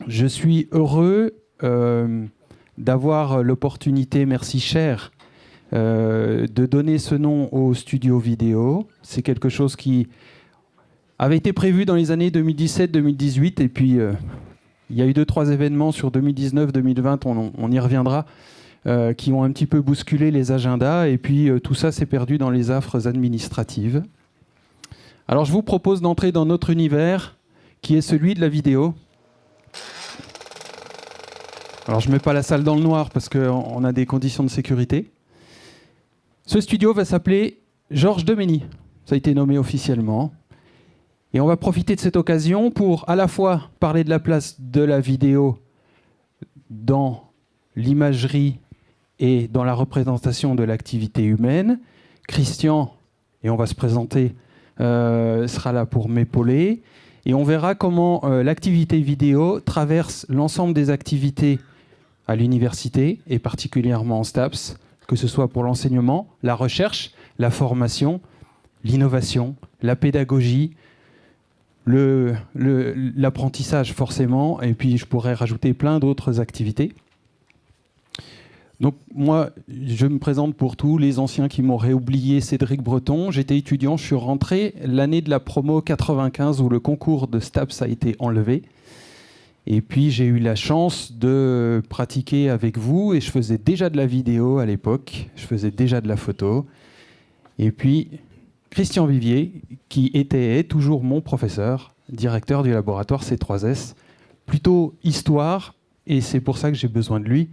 Je suis heureux d'avoir l'opportunité, merci cher, de donner ce nom au studio vidéo. C'est quelque chose qui avait été prévu dans les années 2017-2018 et puis il y a eu 2-3 événements sur 2019-2020, on y reviendra, qui ont un petit peu bousculé les agendas et puis tout ça s'est perdu dans les affres administratives. Alors je vous propose d'entrer dans notre univers qui est celui de la vidéo. Alors je ne mets pas la salle dans le noir parce qu'on a des conditions de sécurité. Ce studio va s'appeler Georges Demény. Ça a été nommé officiellement. Et on va profiter de cette occasion pour à la fois parler de la place de la vidéo dans l'imagerie et dans la représentation de l'activité humaine. Christian, et on va se présenter, sera là pour m'épauler. Et on verra comment l'activité vidéo traverse l'ensemble des activités à l'université, et particulièrement en STAPS, que ce soit pour l'enseignement, la recherche, la formation, l'innovation, la pédagogie, l'apprentissage forcément, et puis je pourrais rajouter plein d'autres activités. Donc moi, je me présente pour tous les anciens qui m'auraient oublié, Cédric Breton. J'étais étudiant, je suis rentré l'année de la promo 95 où le concours de STAPS a été enlevé. Et puis j'ai eu la chance de pratiquer avec vous et je faisais déjà de la vidéo à l'époque, je faisais déjà de la photo. Et puis Christian Vivier, qui est toujours mon professeur, directeur du laboratoire C3S, plutôt histoire, et c'est pour ça que j'ai besoin de lui.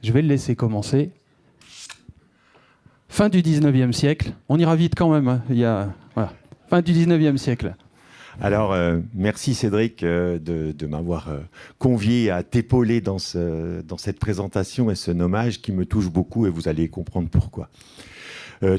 Je vais le laisser commencer. Fin du 19e siècle, on ira vite quand même, hein. Voilà. Fin du 19e siècle. Alors, merci Cédric de m'avoir convié à t'épauler dans cette présentation et ce nommage qui me touche beaucoup et vous allez comprendre pourquoi.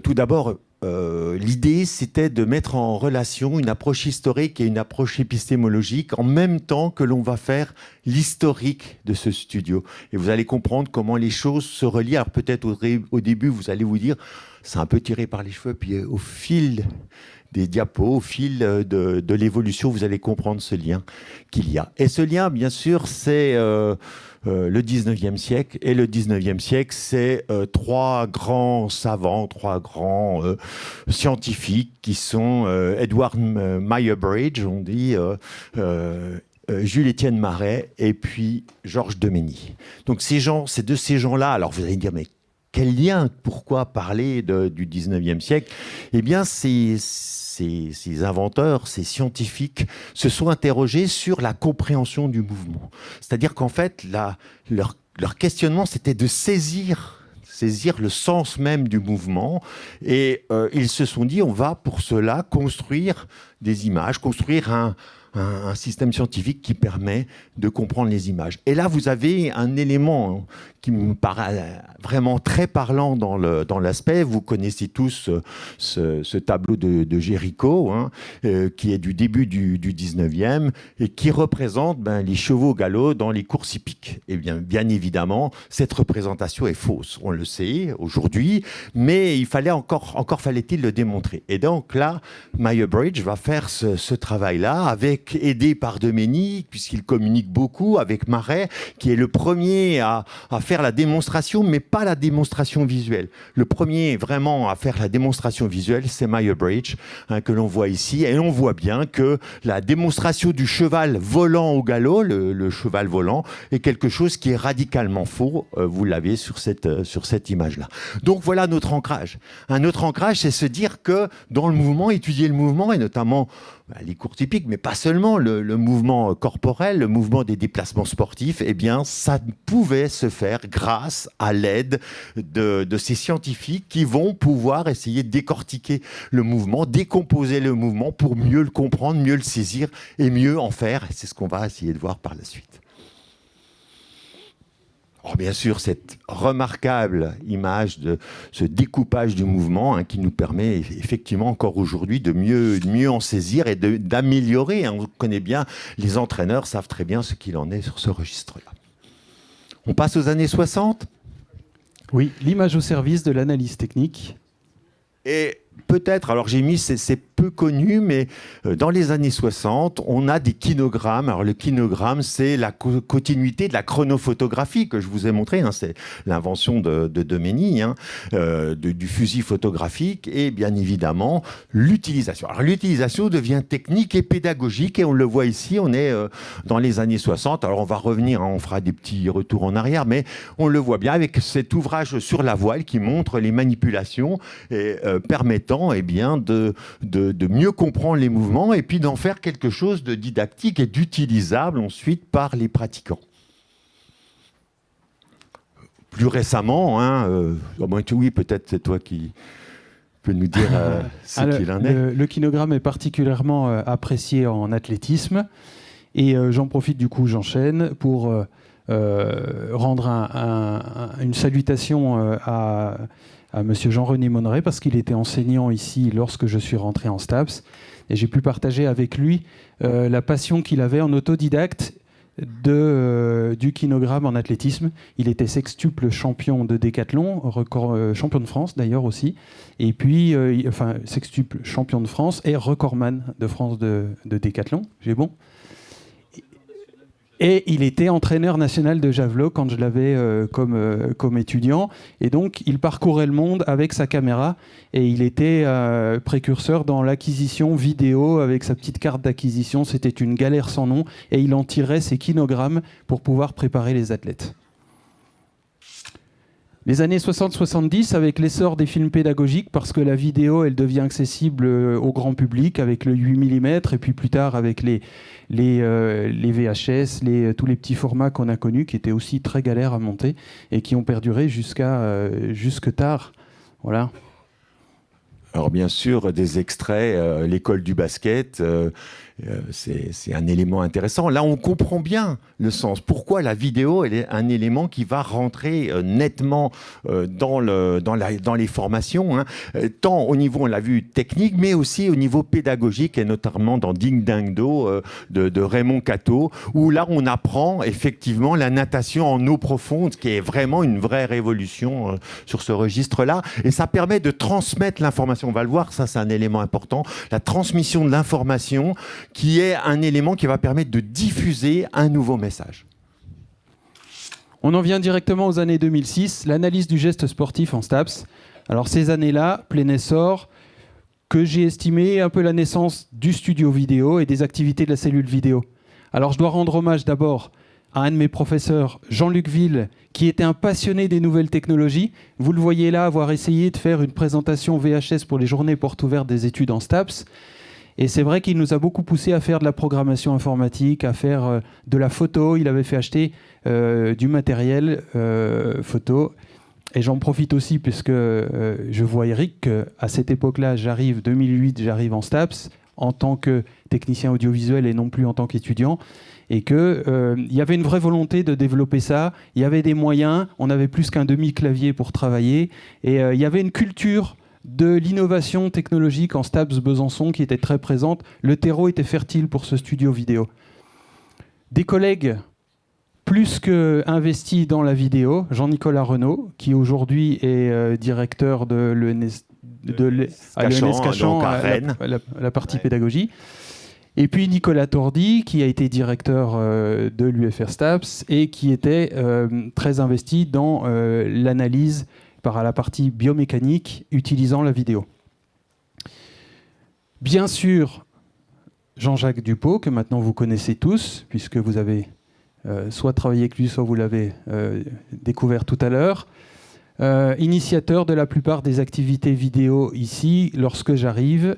Tout d'abord, l'idée c'était de mettre en relation une approche historique et une approche épistémologique en même temps que l'on va faire l'historique de ce studio. Et vous allez comprendre comment les choses se relient. Alors peut-être au début, vous allez vous dire, c'est un peu tiré par les cheveux, puis au fil des diapos, au fil de l'évolution, vous allez comprendre ce lien qu'il y a. Et ce lien, bien sûr, c'est le 19e siècle. Et le 19e siècle, c'est trois grands savants, trois grands scientifiques qui sont Edward Muybridge, on dit, Jules-Étienne Marais et puis Georges Demény. Donc c'est de ces gens-là, alors vous allez me dire, mais quel lien? Pourquoi parler du 19e siècle? Eh bien, ces inventeurs, ces scientifiques se sont interrogés sur la compréhension du mouvement. C'est-à-dire qu'en fait, leur questionnement, c'était de saisir le sens même du mouvement. Et ils se sont dit, on va pour cela construire des images, construire un système scientifique qui permet de comprendre les images. Et là, vous avez un élément qui me paraît vraiment très parlant dans l'aspect. Vous connaissez tous ce tableau de Géricault, hein, qui est du début du 19e et qui représente les chevaux au galop dans les courses hippiques. Et bien évidemment, cette représentation est fausse. On le sait aujourd'hui, mais encore fallait-il le démontrer. Et donc là, Muybridge va faire ce travail-là, aidé par Demény, puisqu'il communique beaucoup, avec Marais, qui est le premier à faire la démonstration, mais pas la démonstration visuelle. Le premier vraiment à faire la démonstration visuelle, c'est Muybridge, hein, que l'on voit ici. Et on voit bien que la démonstration du cheval volant au galop, le cheval volant, est quelque chose qui est radicalement faux. Vous l'avez sur cette image-là. Donc voilà notre ancrage. Un autre ancrage, c'est se dire que dans le mouvement, étudier le mouvement, et notamment les cours typiques, mais pas seulement, le mouvement corporel, le mouvement des déplacements sportifs, eh bien, ça pouvait se faire grâce à l'aide de ces scientifiques qui vont pouvoir essayer de décortiquer le mouvement, décomposer le mouvement pour mieux le comprendre, mieux le saisir et mieux en faire. C'est ce qu'on va essayer de voir par la suite. Alors bien sûr, cette remarquable image de ce découpage du mouvement, hein, qui nous permet effectivement encore aujourd'hui de mieux en saisir et d'améliorer. On connaît bien, les entraîneurs savent très bien ce qu'il en est sur ce registre-là. On passe aux années 60. Oui, l'image au service de l'analyse technique. Et peut-être, alors j'ai mis ces peu connu, mais dans les années 60, on a des kinogrammes. Alors le kinogramme, c'est la continuité de la chronophotographie que je vous ai montré. Hein. C'est l'invention de Domeny, hein, du fusil photographique, et bien évidemment l'utilisation. Alors l'utilisation devient technique et pédagogique, et on le voit ici, on est dans les années 60. Alors on va revenir, hein, on fera des petits retours en arrière, mais on le voit bien avec cet ouvrage sur la voile qui montre les manipulations et permettant bien, de mieux comprendre les mouvements et puis d'en faire quelque chose de didactique et d'utilisable ensuite par les pratiquants. Plus récemment, hein, oui, peut-être c'est toi qui peux nous dire ce qu'il en est. Le kinogramme est particulièrement apprécié en athlétisme, et j'en profite, du coup j'enchaîne pour rendre une salutation à monsieur Jean-René Monneret, parce qu'il était enseignant ici lorsque je suis rentré en STAPS, et j'ai pu partager avec lui la passion qu'il avait en autodidacte du kinogramme en athlétisme. Il était sextuple champion de décathlon, champion de France d'ailleurs aussi, et puis sextuple champion de France et recordman de France de décathlon. J'ai bon. Et il était entraîneur national de javelot quand je l'avais comme étudiant. Et donc, il parcourait le monde avec sa caméra. Et il était précurseur dans l'acquisition vidéo avec sa petite carte d'acquisition. C'était une galère sans nom. Et il en tirait ses kinogrammes pour pouvoir préparer les athlètes. Les années 60-70, avec l'essor des films pédagogiques, parce que la vidéo, elle devient accessible au grand public avec le 8 mm, et puis plus tard avec les VHS, tous les petits formats qu'on a connus, qui étaient aussi très galères à monter, et qui ont perduré jusque tard. Voilà. Alors bien sûr, des extraits, l'école du basket, c'est un élément intéressant. Là, on comprend bien le sens. Pourquoi la vidéo, elle est un élément qui va rentrer nettement dans les formations, hein, tant au niveau, on l'a vu, technique, mais aussi au niveau pédagogique, et notamment dans Ding Dang Do de Raymond Cateau, où là, on apprend effectivement la natation en eau profonde, qui est vraiment une vraie révolution sur ce registre-là. Et ça permet de transmettre l'information. On va le voir, ça, c'est un élément important. La transmission de l'information, qui est un élément qui va permettre de diffuser un nouveau message. On en vient directement aux années 2006, l'analyse du geste sportif en STAPS. Alors ces années-là, plein essor, que j'ai estimé un peu la naissance du studio vidéo et des activités de la cellule vidéo. Alors je dois rendre hommage d'abord à un de mes professeurs, Jean-Luc Ville, qui était un passionné des nouvelles technologies. Vous le voyez là, avoir essayé de faire une présentation VHS pour les journées portes ouvertes des études en STAPS. Et c'est vrai qu'il nous a beaucoup poussé à faire de la programmation informatique, à faire de la photo. Il avait fait acheter du matériel photo. Et j'en profite aussi, puisque je vois Eric, qu'à cette époque-là, 2008, j'arrive en STAPS en tant que technicien audiovisuel et non plus en tant qu'étudiant. Et qu'il y avait une vraie volonté de développer ça. Il y avait des moyens. On avait plus qu'un demi-clavier pour travailler. Et il y avait une culture de l'innovation technologique en STAPS Besançon qui était très présente. Le terreau était fertile pour ce studio vidéo. Des collègues plus qu'investis dans la vidéo, Jean-Nicolas Renaud, qui aujourd'hui est directeur de l'ENS Cachan, à Rennes, la partie pédagogie. Et puis Nicolas Tordi, qui a été directeur de l'UFR STAPS et qui était très investi dans l'analyse par la partie biomécanique utilisant la vidéo. Bien sûr, Jean-Jacques Dupont, que maintenant vous connaissez tous, puisque vous avez soit travaillé avec lui, soit vous l'avez découvert tout à l'heure, initiateur de la plupart des activités vidéo ici, lorsque j'arrive.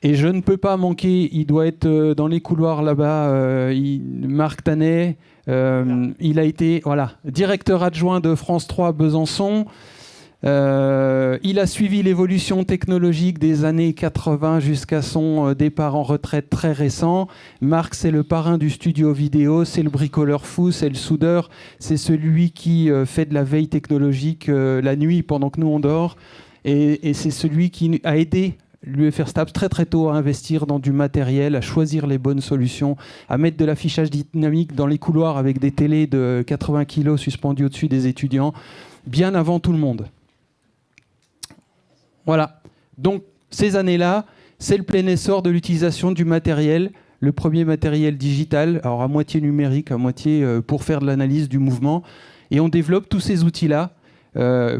Et je ne peux pas manquer, il doit être dans les couloirs là-bas, Marc Tanet. Il a été directeur adjoint de France 3 Besançon. Il a suivi l'évolution technologique des années 80 jusqu'à son départ en retraite très récent. Marc, c'est le parrain du studio vidéo, c'est le bricoleur fou, c'est le soudeur, c'est celui qui fait de la veille technologique la nuit pendant que nous on dort. Et c'est celui qui a aidé l'UFR STAPS très très tôt à investir dans du matériel, à choisir les bonnes solutions, à mettre de l'affichage dynamique dans les couloirs avec des télés de 80 kg suspendues au-dessus des étudiants, bien avant tout le monde. Voilà. Donc, ces années-là, c'est le plein essor de l'utilisation du matériel, le premier matériel digital, alors à moitié numérique, à moitié pour faire de l'analyse du mouvement. Et on développe tous ces outils-là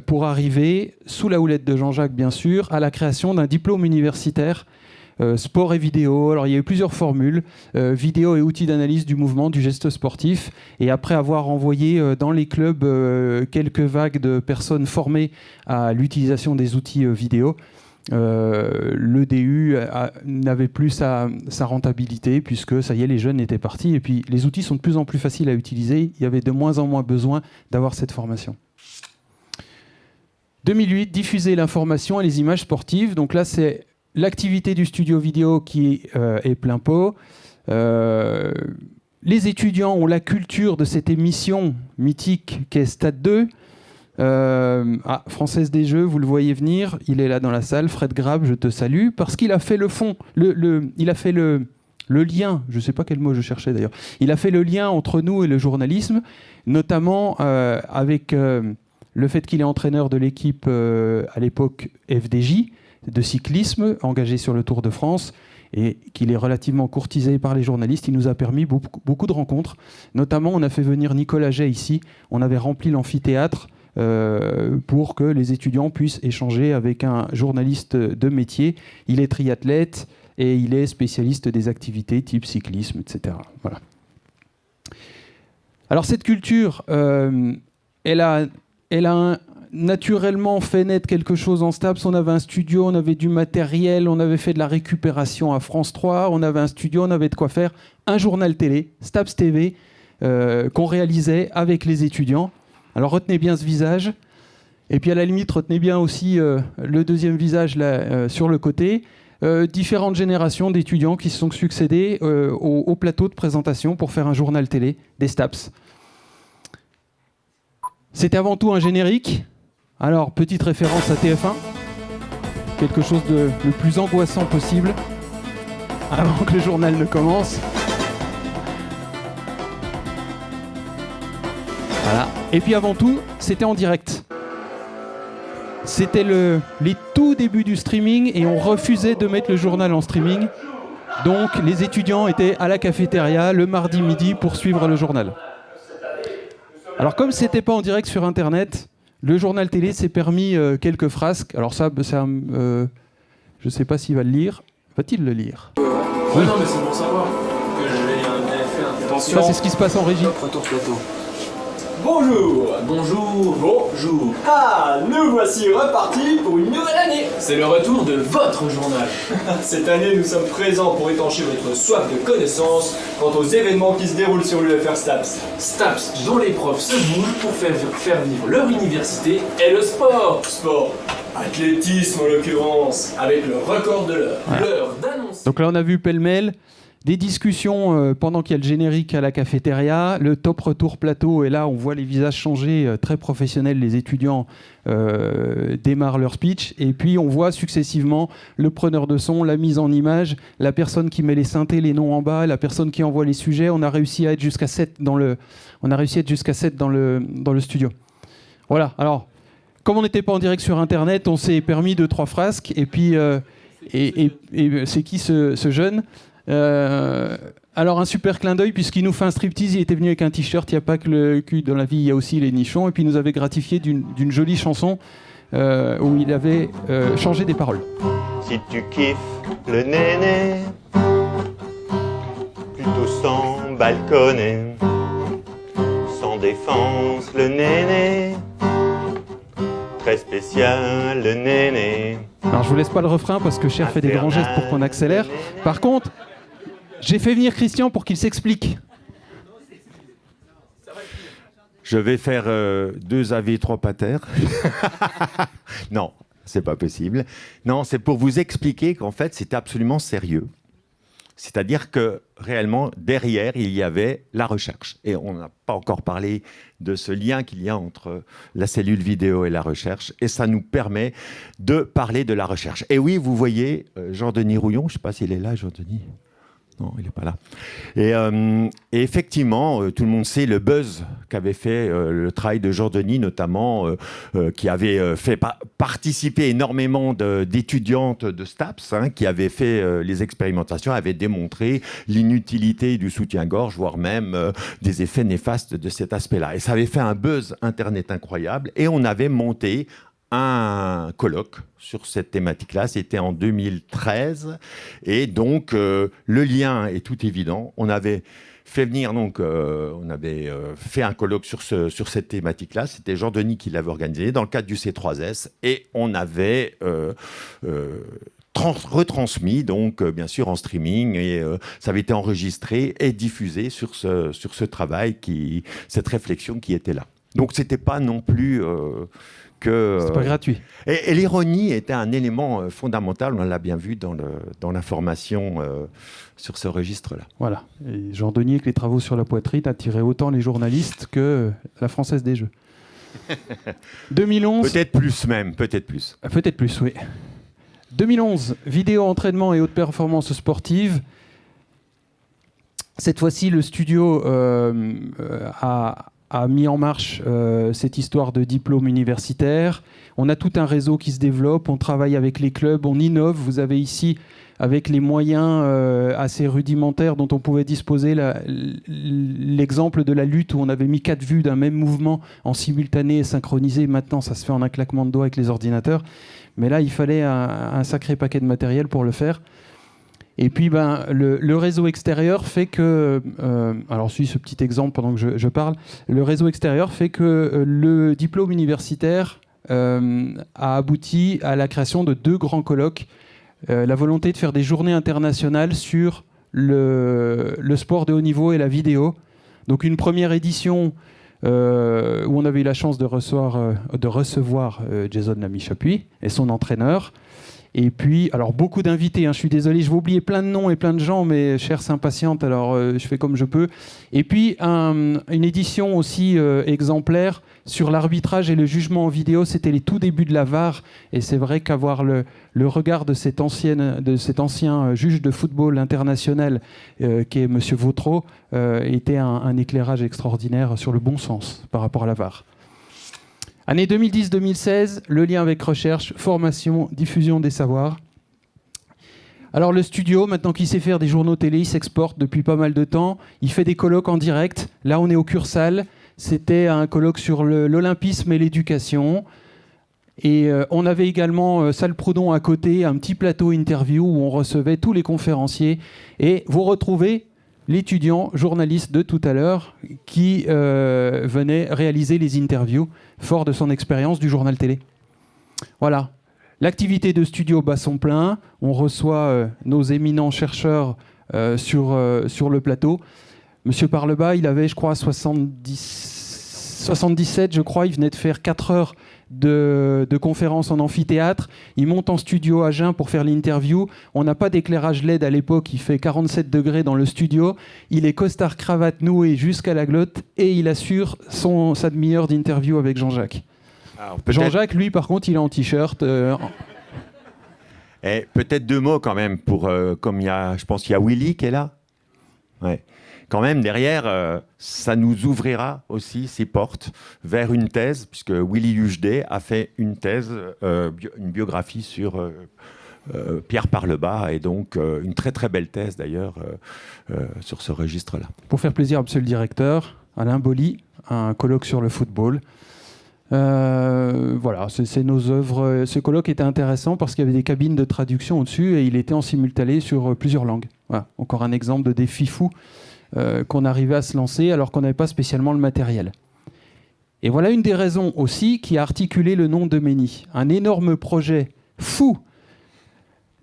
pour arriver, sous la houlette de Jean-Jacques bien sûr, à la création d'un diplôme universitaire sport et vidéo. Alors il y a eu plusieurs formules, vidéo et outils d'analyse du mouvement, du geste sportif. Et après avoir envoyé dans les clubs quelques vagues de personnes formées à l'utilisation des outils vidéo, le DU n'avait plus sa rentabilité puisque ça y est, les jeunes étaient partis et puis les outils sont de plus en plus faciles à utiliser. Il y avait de moins en moins besoin d'avoir cette formation. 2008, diffuser l'information et les images sportives. Donc là, c'est l'activité du studio vidéo qui est plein pot. Les étudiants ont la culture de cette émission mythique qu'est Stade 2. Française des Jeux, vous le voyez venir, il est là dans la salle, Fred Grab, je te salue, parce qu'il a fait le fond, il a fait le lien, je ne sais pas quel mot je cherchais d'ailleurs, il a fait le lien entre nous et le journalisme, notamment avec le fait qu'il est entraîneur de l'équipe à l'époque FDJ, de cyclisme, engagé sur le Tour de France, et qu'il est relativement courtisé par les journalistes. Il nous a permis beaucoup de rencontres. Notamment, on a fait venir Nicolas Jay ici, on avait rempli l'amphithéâtre pour que les étudiants puissent échanger avec un journaliste de métier. Il est triathlète et il est spécialiste des activités type cyclisme, etc. Voilà. Alors cette culture, elle a naturellement fait naître quelque chose en STAPS. On avait un studio, on avait du matériel, on avait fait de la récupération à France 3, on avait un studio, on avait de quoi faire un journal télé, STAPS TV, qu'on réalisait avec les étudiants. Alors retenez bien ce visage, et puis à la limite retenez bien aussi le deuxième visage là, sur le côté. Différentes générations d'étudiants qui se sont succédés au plateau de présentation pour faire un journal télé des STAPS. C'était avant tout un générique. Alors, petite référence à TF1, quelque chose de le plus angoissant possible, avant que le journal ne commence. Voilà. Et puis avant tout, c'était en direct. C'était les tout débuts du streaming et on refusait de mettre le journal en streaming. Donc les étudiants étaient à la cafétéria le mardi midi pour suivre le journal. Alors comme c'était pas en direct sur Internet, le journal télé s'est permis quelques frasques. Alors ça je sais pas s'il va le lire. Va-t-il le lire? Oui. Non mais c'est pour savoir que j'avais fait attention. Ça c'est ce qui se passe en régie. Retour plateau. Bonjour. Bonjour. Ah, nous voici repartis pour une nouvelle année. C'est le retour de votre journal. Cette année, nous sommes présents pour étancher votre soif de connaissances quant aux événements qui se déroulent sur l'UFR STAPS. STAPS, dont les profs se bougent pour faire vivre leur université et le sport. Sport, athlétisme en l'occurrence, avec le record de l'heure. Voilà. L'heure d'annoncer. Donc là on a vu pêle-mêle des discussions pendant qu'il y a le générique à la cafétéria, le top retour plateau, et là on voit les visages changer, très professionnels, les étudiants démarrent leur speech, et puis on voit successivement le preneur de son, la mise en image, la personne qui met les synthés, les noms en bas, la personne qui envoie les sujets. On a réussi à être jusqu'à 7 dans le studio. Voilà, alors comme on n'était pas en direct sur Internet, on s'est permis 2-3 frasques, et puis c'est qui ce jeune? Alors un super clin d'œil puisqu'il nous fait un striptease, il était venu avec un t-shirt, il n'y a pas que le cul dans la vie, il y a aussi les nichons, et puis il nous avait gratifié d'une jolie chanson où il avait changé des paroles. Si tu kiffes le néné, plutôt sans balconner, sans défense le néné, très spécial le néné. Alors je vous laisse pas le refrain parce que Cher fait des grands gestes pour qu'on accélère. Par contre, j'ai fait venir Christian pour qu'il s'explique. Je vais faire 2 AV, 3 pater. Non, c'est pas possible. Non, c'est pour vous expliquer qu'en fait, c'est absolument sérieux. C'est-à-dire que réellement, derrière, il y avait la recherche. Et on n'a pas encore parlé de ce lien qu'il y a entre la cellule vidéo et la recherche. Et ça nous permet de parler de la recherche. Et oui, vous voyez Jean-Denis Rouillon, je ne sais pas s'il est là, Jean-Denis. Non, il n'est pas là. Et effectivement, tout le monde sait le buzz qu'avait fait le travail de Jourdeni, notamment, qui avait fait participer énormément d'étudiantes de STAPS, qui avaient fait les expérimentations, avaient démontré l'inutilité du soutien-gorge, voire même des effets néfastes de cet aspect-là. Et ça avait fait un buzz Internet incroyable. Et on avait monté un colloque sur cette thématique-là, c'était en 2013, et donc le lien est tout évident. On avait fait venir, donc, on avait fait un colloque sur cette thématique-là, c'était Jourdeni qui l'avait organisé dans le cadre du C3S, et on avait retransmis, donc bien sûr en streaming, et ça avait été enregistré et diffusé sur ce travail, cette réflexion qui était là. Donc c'était pas non plus... c'est pas gratuit. Et l'ironie était un élément fondamental, on l'a bien vu dans l'information sur ce registre-là. Voilà. Et Jourdeni, avec les travaux sur la poitrine, attirait autant les journalistes que la Française des Jeux. 2011... Peut-être plus même, peut-être plus. Peut-être plus, oui. 2011, vidéo, entraînement et haute performance sportive. Cette fois-ci, le studio a mis en marche cette histoire de diplôme universitaire. On a tout un réseau qui se développe, on travaille avec les clubs, on innove. Vous avez ici, avec les moyens assez rudimentaires dont on pouvait disposer, l'exemple de la lutte où on avait mis 4 vues d'un même mouvement en simultané et synchronisé. Maintenant, ça se fait en un claquement de doigts avec les ordinateurs. Mais là, il fallait un sacré paquet de matériel pour le faire. Et puis, le réseau extérieur fait que... alors, suis ce petit exemple pendant que je parle. Le réseau extérieur fait que le diplôme universitaire a abouti à la création de 2 grands colloques. La volonté de faire des journées internationales sur le sport de haut niveau et la vidéo. Donc, une première édition où on avait eu la chance de recevoir Jason Lamy-Chapuis et son entraîneur. Et puis, alors beaucoup d'invités, je suis désolé, je vais oublier plein de noms et plein de gens, mais chère s'impatiente, alors je fais comme je peux. Et puis, une édition aussi exemplaire sur l'arbitrage et le jugement en vidéo, c'était les tout débuts de la VAR. Et c'est vrai qu'avoir le regard de cet ancien juge de football international, qui est M. Vautreau, était un éclairage extraordinaire sur le bon sens par rapport à la VAR. Année 2010-2016, le lien avec recherche, formation, diffusion des savoirs. Alors le studio, maintenant qu'il sait faire des journaux télé, il s'exporte depuis pas mal de temps. Il fait des colloques en direct. Là, on est au Cursal. C'était un colloque sur l'olympisme et l'éducation. Et on avait également Salle Proudhon à côté, un petit plateau interview où on recevait tous les conférenciers. Et vous retrouvez l'étudiant journaliste de tout à l'heure qui venait réaliser les interviews, fort de son expérience du journal télé. Voilà. L'activité de studio bat son plein. On reçoit nos éminents chercheurs sur le plateau. Monsieur Parlebas, il avait, je crois, 77, je crois. Il venait de faire 4 heures de conférences en amphithéâtre. Il monte en studio à Jeun pour faire l'interview. On n'a pas d'éclairage LED à l'époque. Il fait 47 degrés dans le studio. Il est costard cravate noué jusqu'à la glotte et il assure sa demi-heure d'interview avec Jean-Jacques. Jean-Jacques, lui, par contre, il est en t-shirt. Et peut-être 2 mots quand même pour comme je pense qu'il y a Willy qui est là. Ouais. Quand même, derrière, ça nous ouvrira aussi ses portes vers une thèse, puisque Willy Huchdet a fait une thèse, une biographie sur Pierre Parlebas, et donc une très très belle thèse d'ailleurs sur ce registre-là. Pour faire plaisir à monsieur le directeur, Alain Bolly, un colloque sur le football. Voilà, c'est nos œuvres. Ce colloque était intéressant parce qu'il y avait des cabines de traduction au-dessus et il était en simultané sur plusieurs langues. Voilà, encore un exemple de défi fou qu'on arrivait à se lancer alors qu'on n'avait pas spécialement le matériel. Et voilà une des raisons aussi qui a articulé le nom de Méni. Un énorme projet fou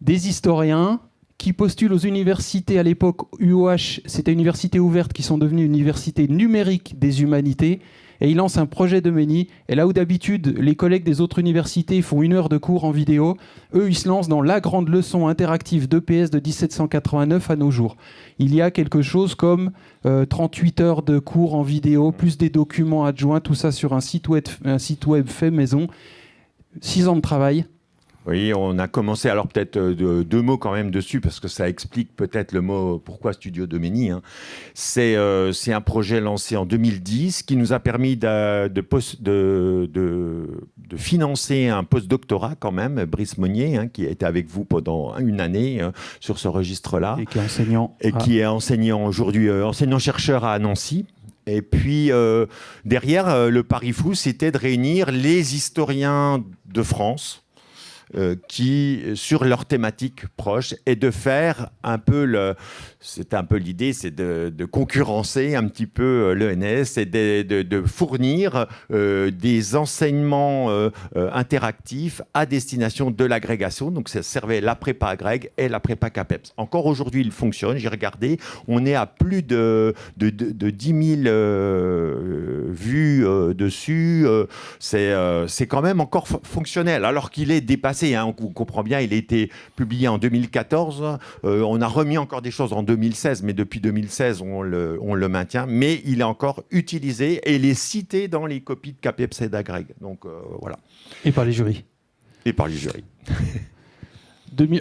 des historiens qui postulent aux universités à l'époque UOH, c'était université ouverte qui sont devenues universités numériques des humanités. Et il lance un projet de Méni. Et là où d'habitude, les collègues des autres universités font 1 heure de cours en vidéo, eux, ils se lancent dans la grande leçon interactive d'EPS de 1789 à nos jours. Il y a quelque chose comme 38 heures de cours en vidéo, plus des documents adjoints, tout ça sur un site web fait maison. 6 ans de travail. Oui, on a commencé, alors peut-être deux mots quand même dessus, parce que ça explique peut-être le mot pourquoi Studio Domeni. Hein. C'est un projet lancé en 2010 qui nous a permis de financer un post-doctorat quand même, Brice Monnier, hein, qui était avec vous pendant une année sur ce registre-là. Et qui est enseignant. Qui est enseignant aujourd'hui, enseignant-chercheur à Nancy. Et puis, derrière, le pari fou, c'était de réunir les historiens de France qui, sur leur thématique proche, et de faire un peu c'était un peu l'idée, c'est de concurrencer un petit peu l'ENS et de fournir des enseignements interactifs à destination de l'agrégation. Donc, ça servait la prépa agrég et la prépa CAPEPS. Encore aujourd'hui, il fonctionne. J'ai regardé, on est à plus de 10 000 vues dessus. C'est quand même encore fonctionnel, alors qu'il est dépassé. Hein, on comprend bien, il a été publié en 2014. On a remis encore des choses en 2016, mais depuis 2016, on le maintient. Mais il est encore utilisé et il est cité dans les copies de CAPEPS et d'Agrég. Donc voilà. Et par les jurys. Et par les jurys.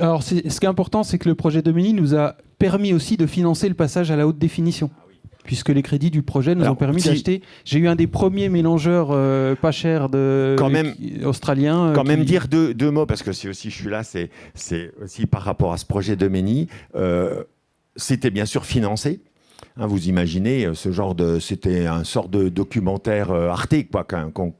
Alors, ce qui est important, c'est que le projet Domeni nous a permis aussi de financer le passage à la haute définition. Puisque les crédits du projet nous ont permis d'acheter. J'ai eu un des premiers mélangeurs pas chers australiens. Quand même dire deux mots, parce que si aussi je suis là, c'est aussi par rapport à ce projet Domeni. C'était bien sûr financé. Hein, vous imaginez, c'était un sort de documentaire Arte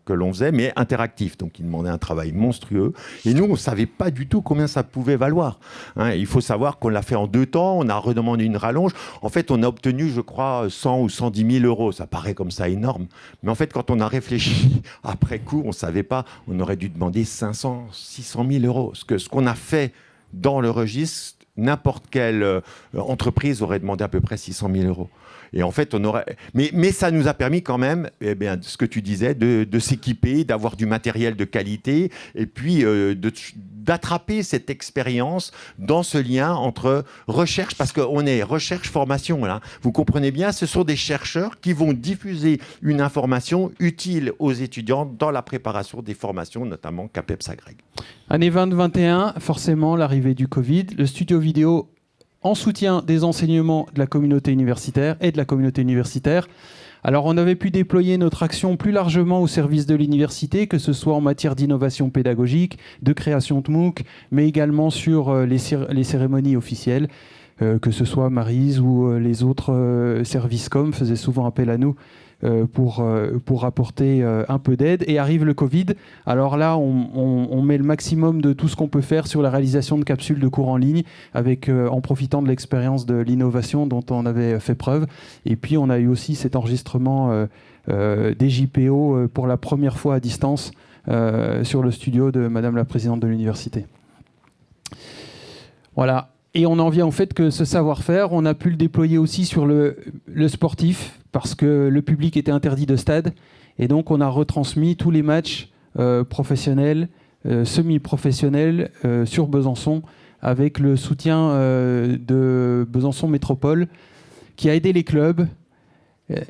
que l'on faisait, mais interactif. Donc, il demandait un travail monstrueux. Et nous, on ne savait pas du tout combien ça pouvait valoir. Hein, il faut savoir qu'on l'a fait en 2 temps. On a redemandé une rallonge. En fait, on a obtenu, je crois, 100 ou 110 000 euros. Ça paraît comme ça énorme. Mais en fait, quand on a réfléchi après coup, on ne savait pas. On aurait dû demander 500, 600 000 euros. Ce qu'on a fait dans le registre, n'importe quelle entreprise aurait demandé à peu près 600 000 euros. Et en fait, mais ça nous a permis quand même, ce que tu disais, de s'équiper, d'avoir du matériel de qualité, et puis d'attraper cette expérience dans ce lien entre recherche, parce qu'on est recherche-formation, là. Vous comprenez bien, ce sont des chercheurs qui vont diffuser une information utile aux étudiants dans la préparation des formations, notamment CAPEPS Agrég. Année 2021, forcément, l'arrivée du Covid, le studio vidéo en soutien des enseignements de la communauté universitaire et de la communauté universitaire. Alors, on avait pu déployer notre action plus largement au service de l'université, que ce soit en matière d'innovation pédagogique, de création de MOOC, mais également sur les cérémonies officielles, que ce soit Maryse ou les autres services com faisaient souvent appel à nous pour apporter un peu d'aide. Et arrive le Covid. Alors là, on met le maximum de tout ce qu'on peut faire sur la réalisation de capsules de cours en ligne, en profitant de l'expérience de l'innovation dont on avait fait preuve. Et puis, on a eu aussi cet enregistrement des JPO pour la première fois à distance sur le studio de Madame la Présidente de l'Université. Voilà. Et on en vient au fait que ce savoir-faire, on a pu le déployer aussi sur le sportif, parce que le public était interdit de stade. Et donc, on a retransmis tous les matchs professionnels, semi-professionnels sur Besançon, avec le soutien de Besançon Métropole, qui a aidé les clubs.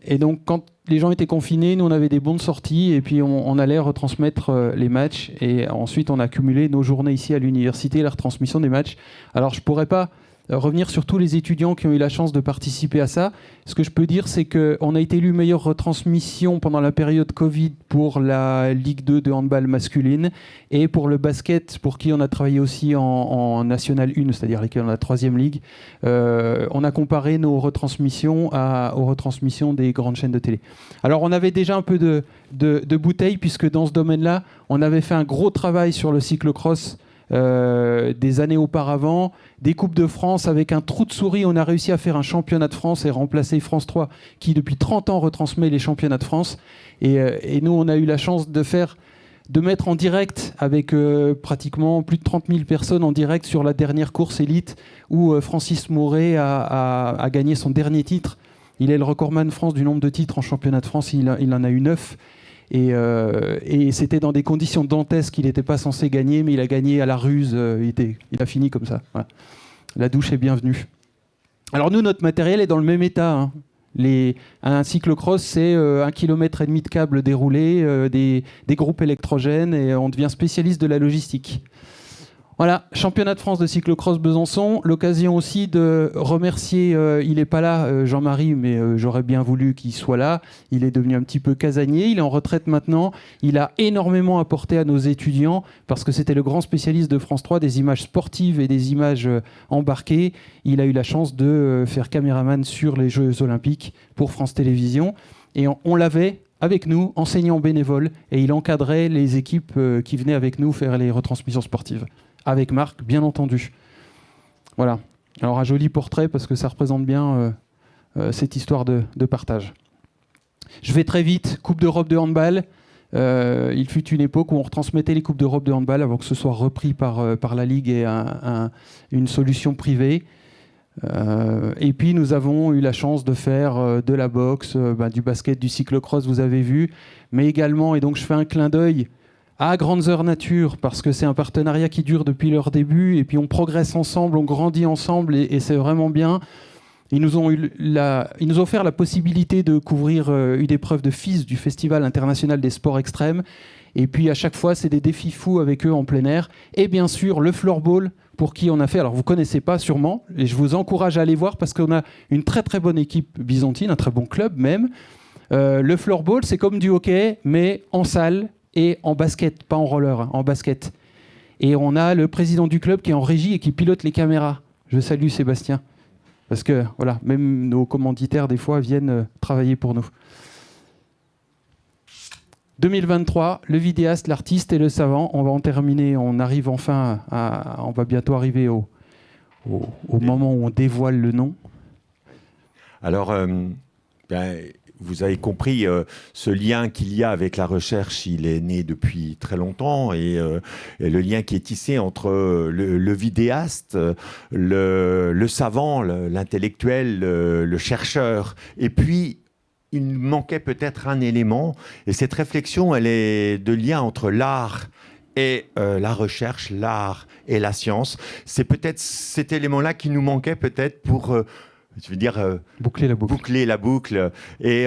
Et donc, quand les gens étaient confinés, nous, on avait des bons de sortie, et puis on allait retransmettre les matchs. Et ensuite, on a cumulé nos journées ici à l'université, la retransmission des matchs. Alors, je ne pourrais pas revenir sur tous les étudiants qui ont eu la chance de participer à ça. Ce que je peux dire, c'est qu'on a été élu meilleure retransmission pendant la période Covid pour la Ligue 2 de handball masculine, et pour le basket, pour qui on a travaillé aussi en National 1, c'est-à-dire l'équivalent de la 3e ligue. On a comparé nos retransmissions aux retransmissions des grandes chaînes de télé. Alors, on avait déjà un peu de bouteille, puisque dans ce domaine-là, on avait fait un gros travail sur le cyclocross des années auparavant, des Coupes de France. Avec un trou de souris, on a réussi à faire un championnat de France et remplacer France 3, qui depuis 30 ans retransmet les championnats de France. Et nous, on a eu la chance de mettre en direct, avec pratiquement plus de 30 000 personnes en direct, sur la dernière course élite, où Francis Mouret a gagné son dernier titre. Il est le recordman France du nombre de titres en championnat de France, il en a eu 9. Et c'était dans des conditions dantesques qu'il n'était pas censé gagner, mais il a gagné à la ruse, il a fini comme ça. Voilà. La douche est bienvenue. Alors nous, notre matériel est dans le même état. Hein. Un cyclocross, c'est 1,5 km de câbles déroulés, des groupes électrogènes, et on devient spécialiste de la logistique. Voilà, championnat de France de cyclocross Besançon. L'occasion aussi de remercier, il n'est pas là, Jean-Marie, mais j'aurais bien voulu qu'il soit là. Il est devenu un petit peu casanier, il est en retraite maintenant. Il a énormément apporté à nos étudiants parce que c'était le grand spécialiste de France 3 des images sportives et des images embarquées. Il a eu la chance de faire caméraman sur les Jeux Olympiques pour France Télévisions. Et on l'avait avec nous, enseignant bénévole, et il encadrait les équipes qui venaient avec nous faire les retransmissions sportives. Avec Marc, bien entendu. Voilà. Alors, un joli portrait parce que ça représente bien cette histoire de partage. Je vais très vite. Coupe d'Europe de handball. Il fut une époque où on retransmettait les Coupes d'Europe de handball avant que ce soit repris par la Ligue et une solution privée. Et puis, nous avons eu la chance de faire de la boxe, du basket, du cyclocross, vous avez vu, mais également, et donc je fais un clin d'œil à Grandes Heures Nature, parce que c'est un partenariat qui dure depuis leur début, et puis on progresse ensemble, on grandit ensemble, et c'est vraiment bien. Ils nous ont offert la possibilité de couvrir une épreuve de FIS du Festival international des sports extrêmes, et puis à chaque fois, c'est des défis fous avec eux en plein air, et bien sûr, le floorball, pour qui on a fait, alors vous ne connaissez pas sûrement, et je vous encourage à aller voir, parce qu'on a une très très bonne équipe byzantine, un très bon club même. Le floorball, c'est comme du hockey, mais en salle, et en basket, pas en roller, en basket. Et on a le président du club qui est en régie et qui pilote les caméras. Je salue Sébastien. Parce que, voilà, même nos commanditaires, des fois, viennent travailler pour nous. 2023, le vidéaste, l'artiste et le savant. On va en terminer, on arrive enfin on va bientôt arriver au moment où on dévoile le nom. Alors, vous avez compris, ce lien qu'il y a avec la recherche, il est né depuis très longtemps, et le lien qui est tissé entre le vidéaste, le savant, l'intellectuel, le chercheur, et puis il manquait peut-être un élément, et cette réflexion, elle est de lien entre l'art et la recherche, l'art et la science. C'est peut-être cet élément-là qui nous manquait peut-être pour... je veux dire, boucler la boucle. Et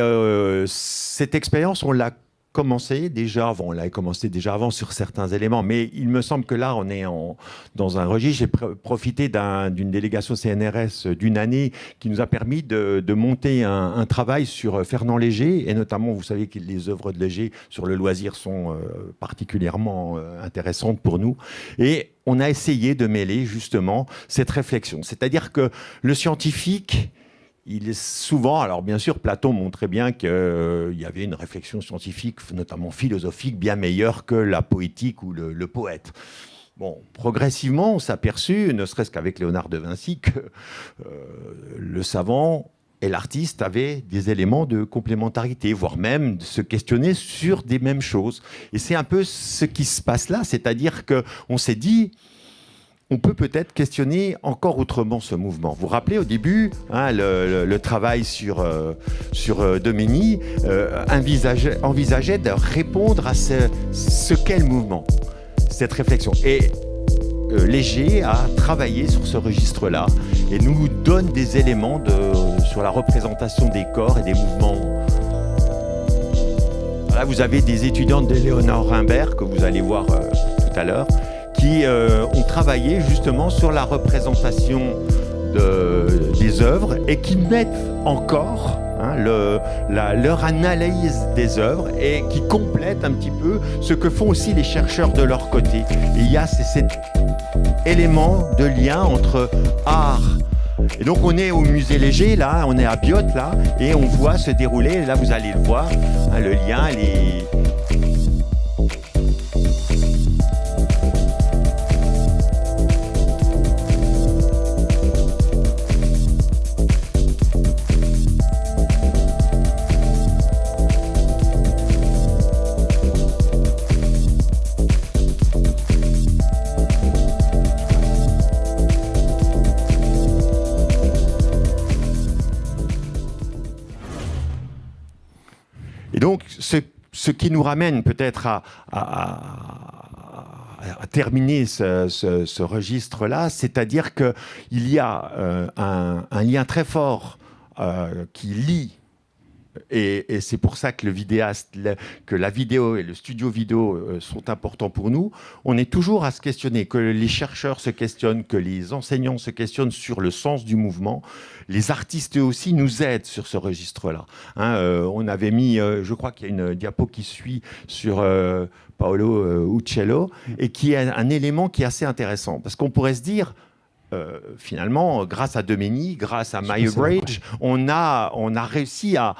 cette expérience, on l'a commencé déjà avant. On l'avait commencé déjà avant sur certains éléments. Mais il me semble que là, on est dans un registre. J'ai profité d'une délégation CNRS d'une année qui nous a permis de monter un travail sur Fernand Léger. Et notamment, vous savez que les œuvres de Léger sur le loisir sont particulièrement intéressantes pour nous. Et on a essayé de mêler justement cette réflexion. C'est-à-dire que le scientifique, il est souvent... Alors bien sûr, Platon montrait bien qu'il y avait une réflexion scientifique, notamment philosophique, bien meilleure que la poétique ou le poète. Bon, progressivement, on s'est aperçu, ne serait-ce qu'avec Léonard de Vinci, que le savant et l'artiste avaient des éléments de complémentarité, voire même de se questionner sur des mêmes choses. Et c'est un peu ce qui se passe là, c'est-à-dire qu'on s'est dit, on peut peut-être questionner encore autrement ce mouvement. Vous vous rappelez au début, le travail sur Domeny envisageait de répondre à ce qu'est le mouvement, cette réflexion. Et Léger a travaillé sur ce registre-là et nous donne des éléments sur la représentation des corps et des mouvements. Là, vous avez des étudiantes de Léonard Rimbert, que vous allez voir tout à l'heure, qui ont travaillé justement sur la représentation des œuvres et qui mettent encore leur analyse des œuvres et qui complètent un petit peu ce que font aussi les chercheurs de leur côté. Et il y a cet élément de lien entre art. Et donc on est au musée Léger, là, on est à Biot, là, et on voit se dérouler, là vous allez le voir, le lien, Et donc, ce qui nous ramène peut-être à terminer ce registre-là, c'est-à-dire qu'il y a un lien très fort qui lie et c'est pour ça que le vidéaste, que la vidéo et le studio vidéo sont importants pour nous, on est toujours à se questionner, que les chercheurs se questionnent, que les enseignants se questionnent sur le sens du mouvement. Les artistes eux aussi nous aident sur ce registre-là. On avait mis, je crois qu'il y a une diapo qui suit sur Paolo Uccello, et qui est un élément qui est assez intéressant, parce qu'on pourrait se dire, finalement, grâce à Domeny, grâce à Muybridge, on a réussi à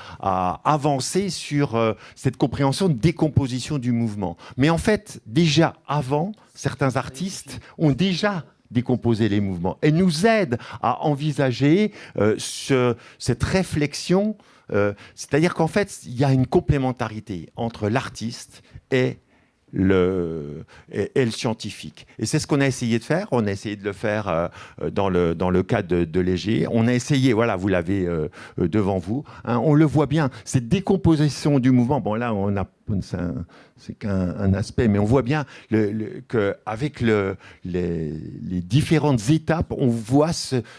avancer sur cette compréhension de décomposition du mouvement. Mais en fait, déjà avant, certains artistes ont déjà décomposé les mouvements et nous aident à envisager cette réflexion. C'est-à-dire qu'en fait, il y a une complémentarité entre l'artiste et le scientifique. Et c'est ce qu'on a essayé de faire. On a essayé de le faire dans le cas de Léger. On a essayé, voilà, vous l'avez devant vous. On le voit bien, cette décomposition du mouvement. Bon, là, c'est qu'un aspect, mais on voit bien qu'avec les différentes étapes, on voit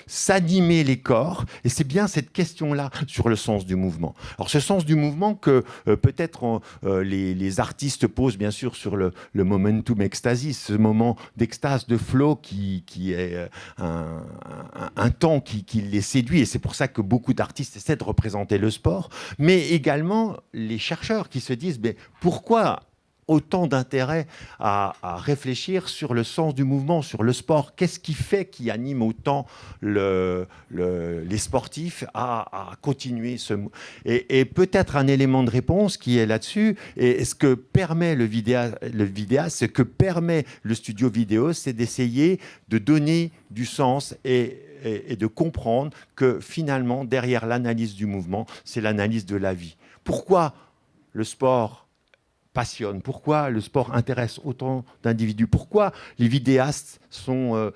s'animer les corps. Et c'est bien cette question-là sur le sens du mouvement. Alors, ce sens du mouvement que peut-être les artistes posent, bien sûr, sur le momentum ecstasy, ce moment d'extase, de flow qui est un temps qui les séduit. Et c'est pour ça que beaucoup d'artistes essaient de représenter le sport. Mais également, les chercheurs qui se disent, mais pourquoi autant d'intérêt à réfléchir sur le sens du mouvement, sur le sport? Qu'est-ce qui fait, qui anime autant les sportifs à continuer et peut-être un élément de réponse qui est là-dessus, et ce que permet le vidéaste, ce que permet le studio vidéo, c'est d'essayer de donner du sens et de comprendre que finalement, derrière l'analyse du mouvement, c'est l'analyse de la vie. Pourquoi le sport passionne? Pourquoi le sport intéresse autant d'individus? Pourquoi les vidéastes sont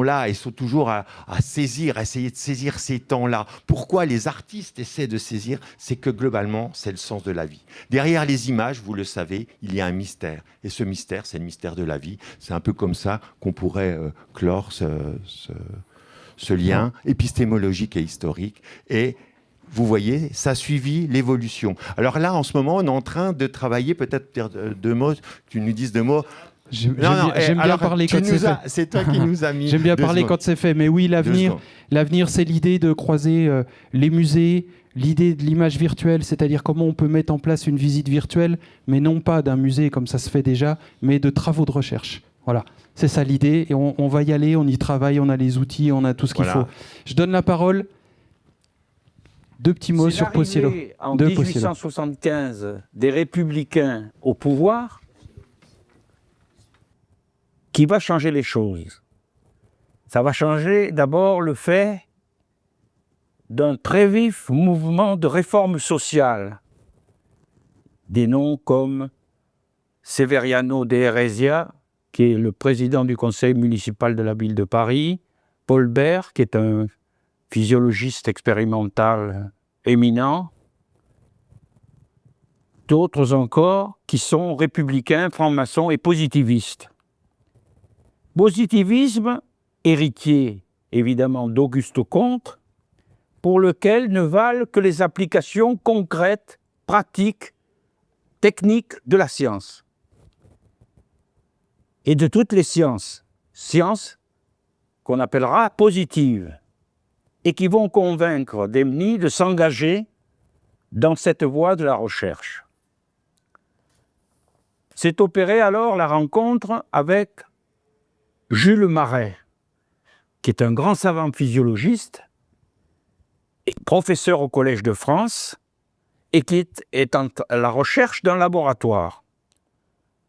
là et sont toujours à essayer de saisir ces temps-là? Pourquoi les artistes essaient de saisir? C'est que globalement, c'est le sens de la vie. Derrière les images, vous le savez, il y a un mystère. Et ce mystère, c'est le mystère de la vie. C'est un peu comme ça qu'on pourrait clore ce lien épistémologique et historique. Et vous voyez, ça a suivi l'évolution. Alors là, en ce moment, on est en train de travailler, peut-être deux mots, tu nous dises 2 mots. J'aime bien parler quand c'est fait. C'est toi qui nous as mis. J'aime bien parler quand c'est fait, mais oui, l'avenir, c'est l'idée de croiser les musées, l'idée de l'image virtuelle, c'est-à-dire comment on peut mettre en place une visite virtuelle, mais non pas d'un musée comme ça se fait déjà, mais de travaux de recherche. Voilà, c'est ça l'idée, et on va y aller, on y travaille, on a les outils, on a tout ce qu'il faut. Je donne la parole. 2 petits mots sur Possiello. En 1875, des républicains au pouvoir qui va changer les choses. Ça va changer d'abord le fait d'un très vif mouvement de réforme sociale. Des noms comme Severiano de Heresia, qui est le président du conseil municipal de la ville de Paris, Paul Bert, qui est un physiologiste expérimental éminent, d'autres encore qui sont républicains, francs-maçons et positivistes. Positivisme, héritier évidemment d'Auguste Comte, pour lequel ne valent que les applications concrètes, pratiques, techniques de la science. Et de toutes les sciences, sciences qu'on appellera positives, et qui vont convaincre Domeny de s'engager dans cette voie de la recherche. S'est opérée alors la rencontre avec Jules Marais, qui est un grand savant physiologiste, et professeur au Collège de France, et qui est à la recherche d'un laboratoire.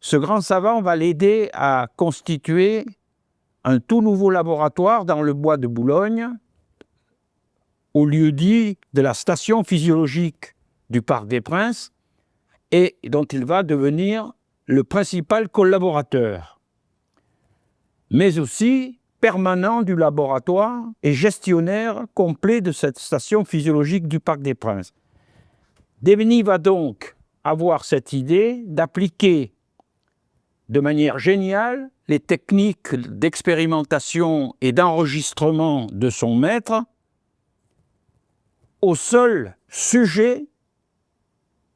Ce grand savant va l'aider à constituer un tout nouveau laboratoire dans le bois de Boulogne, au lieu-dit de la station physiologique du Parc des Princes, et dont il va devenir le principal collaborateur, mais aussi permanent du laboratoire et gestionnaire complet de cette station physiologique du Parc des Princes. Domeny va donc avoir cette idée d'appliquer de manière géniale les techniques d'expérimentation et d'enregistrement de son maître au seul sujet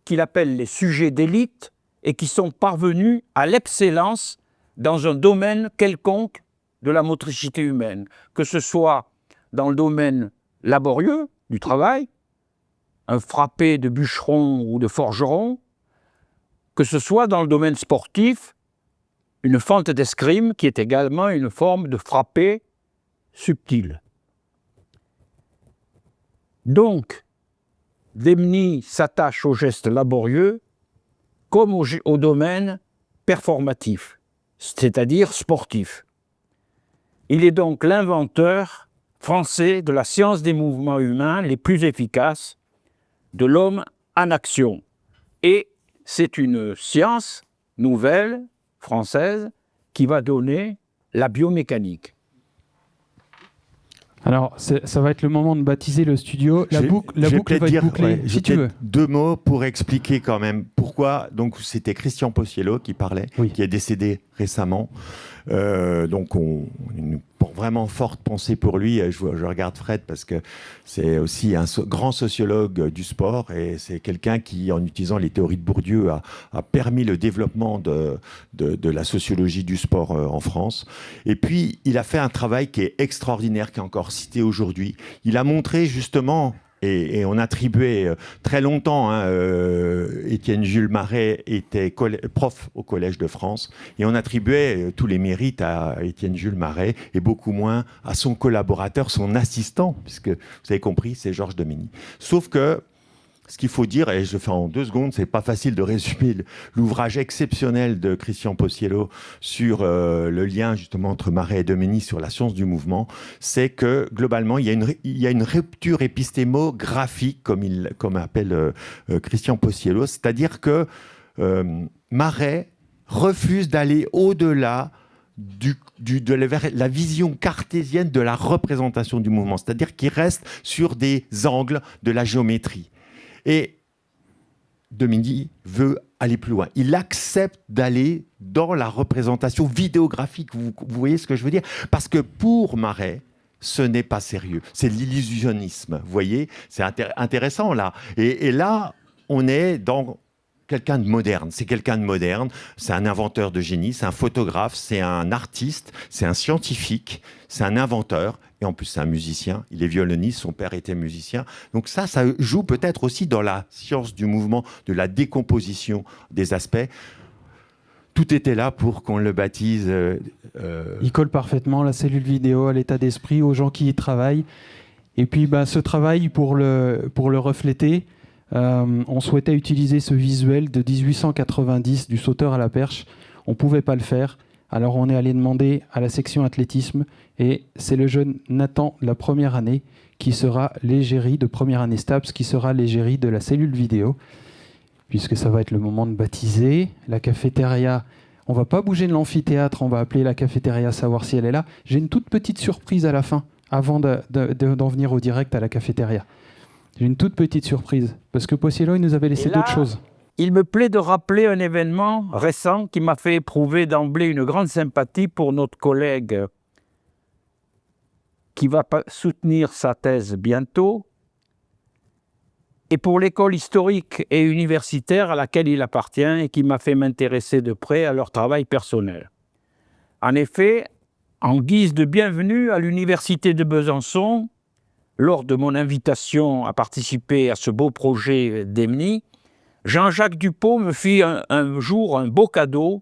qu'il appelle les sujets d'élite et qui sont parvenus à l'excellence dans un domaine quelconque de la motricité humaine, que ce soit dans le domaine laborieux du travail, un frappé de bûcheron ou de forgeron, que ce soit dans le domaine sportif, une fente d'escrime qui est également une forme de frappé subtil. Donc, Demny s'attache aux gestes laborieux comme au domaine performatif, c'est-à-dire sportif. Il est donc l'inventeur français de la science des mouvements humains les plus efficaces, de l'homme en action. Et c'est une science nouvelle, française, qui va donner la biomécanique. Alors, ça va être le moment de baptiser le studio. La boucle va être bouclée, si tu veux. Deux mots pour expliquer quand même pourquoi. Donc, c'était Christian Possiello qui parlait, qui est décédé récemment. Donc, une vraiment forte pensée pour lui. Je regarde Fred parce que c'est aussi un grand sociologue du sport et c'est quelqu'un qui, en utilisant les théories de Bourdieu, a permis le développement de la sociologie du sport en France. Et puis, il a fait un travail qui est extraordinaire, qui est encore cité aujourd'hui. Il a montré justement... Et on attribuait très longtemps, Étienne Jules Marais était prof au Collège de France, et on attribuait tous les mérites à Étienne Jules Marais et beaucoup moins à son collaborateur, son assistant, puisque vous avez compris, c'est Georges Demeny. Sauf que ce qu'il faut dire, et je le fais en 2 secondes, c'est pas facile de résumer l'ouvrage exceptionnel de Christian Possiello sur le lien justement entre Marais et Demeny sur la science du mouvement, c'est que globalement il y a une rupture épistémographique, comme appelle Christian Possiello, c'est-à-dire que Marais refuse d'aller au-delà de la vision cartésienne de la représentation du mouvement, c'est-à-dire qu'il reste sur des angles de la géométrie. Et Demeny veut aller plus loin. Il accepte d'aller dans la représentation vidéographique. Vous voyez ce que je veux dire? Parce que pour Marais, ce n'est pas sérieux. C'est l'illusionnisme. Vous voyez? C'est intéressant là. Et là, on est dans quelqu'un de moderne. C'est quelqu'un de moderne. C'est un inventeur de génie. C'est un photographe. C'est un artiste. C'est un scientifique. C'est un inventeur. Et en plus, c'est un musicien. Il est violoniste. Son père était musicien. Donc ça joue peut-être aussi dans la science du mouvement, de la décomposition des aspects. Tout était là pour qu'on le baptise. Il colle parfaitement, la cellule vidéo, à l'état d'esprit, aux gens qui y travaillent. Et puis, ce travail, pour le refléter, on souhaitait utiliser ce visuel de 1890 du sauteur à la perche. On ne pouvait pas le faire. Alors on est allé demander à la section athlétisme et c'est le jeune Nathan de la première année qui sera l'égérie de première année STAPS, qui sera l'égérie de la cellule vidéo, puisque ça va être le moment de baptiser. La cafétéria, on ne va pas bouger de l'amphithéâtre, on va appeler la cafétéria, savoir si elle est là. J'ai une toute petite surprise à la fin, avant d'en venir au direct à la cafétéria. J'ai une toute petite surprise, parce que Possiello, il nous avait laissé d'autres choses. Il me plaît de rappeler un événement récent qui m'a fait éprouver d'emblée une grande sympathie pour notre collègue qui va soutenir sa thèse bientôt, et pour l'école historique et universitaire à laquelle il appartient et qui m'a fait m'intéresser de près à leur travail personnel. En effet, en guise de bienvenue à l'université de Besançon, lors de mon invitation à participer à ce beau projet Demeny, Jean-Jacques Dupont me fit un jour un beau cadeau,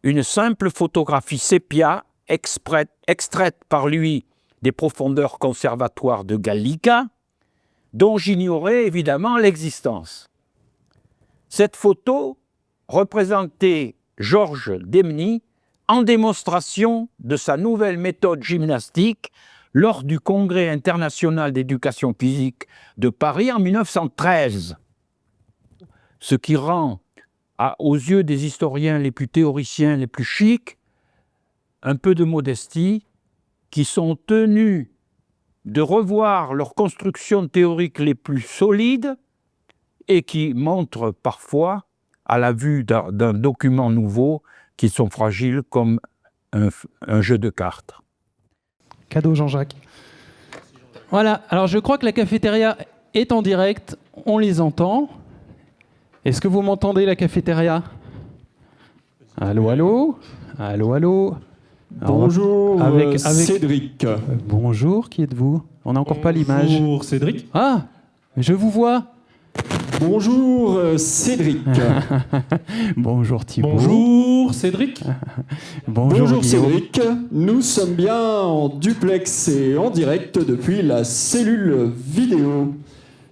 une simple photographie sépia extraite par lui des profondeurs conservatoires de Gallica, dont j'ignorais évidemment l'existence. Cette photo représentait Georges Demeny en démonstration de sa nouvelle méthode gymnastique lors du Congrès international d'éducation physique de Paris en 1913. Ce qui rend, aux yeux des historiens les plus théoriciens, les plus chics, un peu de modestie, qui sont tenus de revoir leurs constructions théoriques les plus solides et qui montrent parfois, à la vue d'un document nouveau, qu'ils sont fragiles comme un jeu de cartes. Cadeau Jean-Jacques. Voilà, alors je crois que la cafétéria est en direct, on les entend. Est-ce que vous m'entendez, la cafétéria? Allô, allô? Allô, allô? Alors, Bonjour, avec- Cédric. bonjour, qui êtes-vous? On n'a encore pas l'image. Bonjour, Cédric. Ah, je vous vois. Bonjour, Cédric. Bonjour Thibaut. Bonjour, Cédric. Bonjour, Guillaume. Cédric. Nous sommes bien en duplex et en direct depuis la cellule vidéo.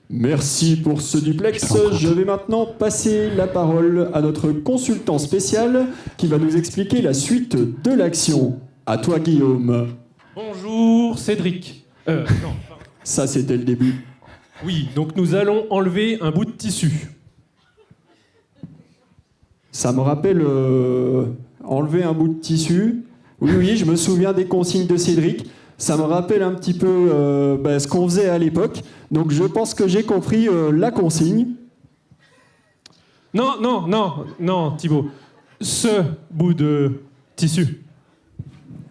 Merci pour ce duplex. Je vais maintenant passer la parole à notre consultant spécial qui va nous expliquer la suite de l'action. À toi, Guillaume. Bonjour Cédric. Non, Ça, c'était le début. oui, donc nous allons enlever un bout de tissu. Ça me rappelle enlever un bout de tissu. Oui, oui, je me souviens des consignes de Cédric. Ça me rappelle un petit peu ce qu'on faisait à l'époque. Donc je pense que j'ai compris la consigne. Non, Thibaut. Ce bout de tissu.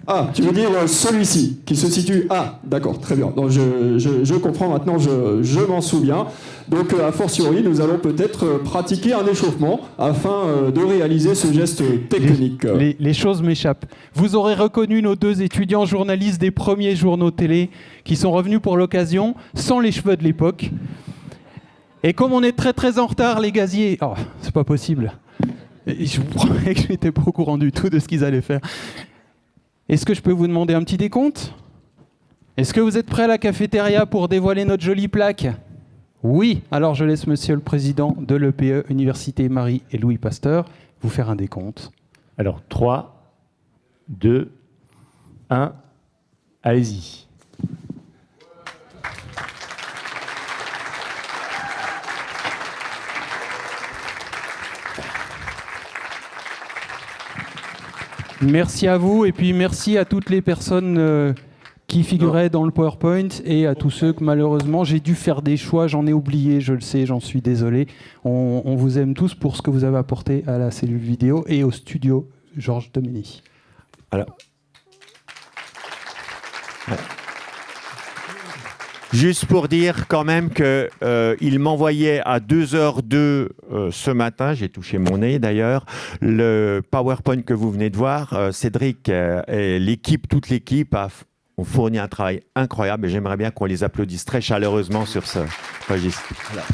Ah, tu veux dire celui-ci, qui se situe... Ah, d'accord, très bien. Donc, je comprends maintenant, je m'en souviens. Donc, a fortiori, nous allons peut-être pratiquer un échauffement afin de réaliser ce geste technique. Les choses m'échappent. Vous aurez reconnu nos deux étudiants journalistes des premiers journaux télé qui sont revenus pour l'occasion, sans les cheveux de l'époque. Et comme on est très très en retard, les gaziers... Oh, c'est pas possible. Et je vous promets que je n'étais pas au courant du tout de ce qu'ils allaient faire. Est-ce que je peux vous demander un petit décompte? Est-ce que vous êtes prêts à la cafétéria pour dévoiler notre jolie plaque? Oui, alors je laisse monsieur le président de l'EPE, Université Marie et Louis Pasteur, vous faire un décompte. Alors, 3, 2, 1, allez-y. Merci à vous et puis merci à toutes les personnes qui figuraient dans le PowerPoint et à tous ceux que malheureusement j'ai dû faire des choix, j'en ai oublié, je le sais, j'en suis désolé. On vous aime tous pour ce que vous avez apporté à la cellule vidéo et au studio Georges Demény. Alors, juste pour dire quand même qu'il m'envoyait à 2h02 ce matin, j'ai touché mon nez d'ailleurs, le PowerPoint que vous venez de voir. Cédric et l'équipe, toute l'équipe ont fourni un travail incroyable et j'aimerais bien qu'on les applaudisse très chaleureusement sur ce registre. Voilà.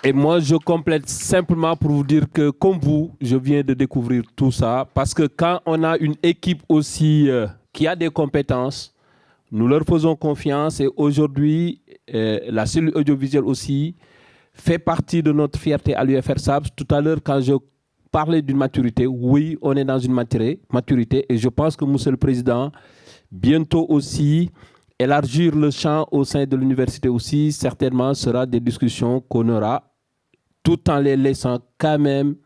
Et moi, je complète simplement pour vous dire que, comme vous, je viens de découvrir tout ça. Parce que quand on a une équipe aussi qui a des compétences, nous leur faisons confiance. Et aujourd'hui, la cellule audiovisuelle aussi fait partie de notre fierté à l'UFR SAPS. Tout à l'heure, quand je parlais d'une maturité, oui, on est dans une maturité. Et je pense que, monsieur le Président, bientôt aussi... élargir le champ au sein de l'université aussi, certainement, sera des discussions qu'on aura, tout en les laissant quand même,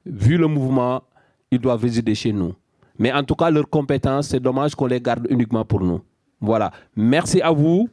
vu le mouvement, ils doivent résider chez nous. Mais en tout cas, leurs compétences, c'est dommage qu'on les garde uniquement pour nous. Voilà. Merci à vous.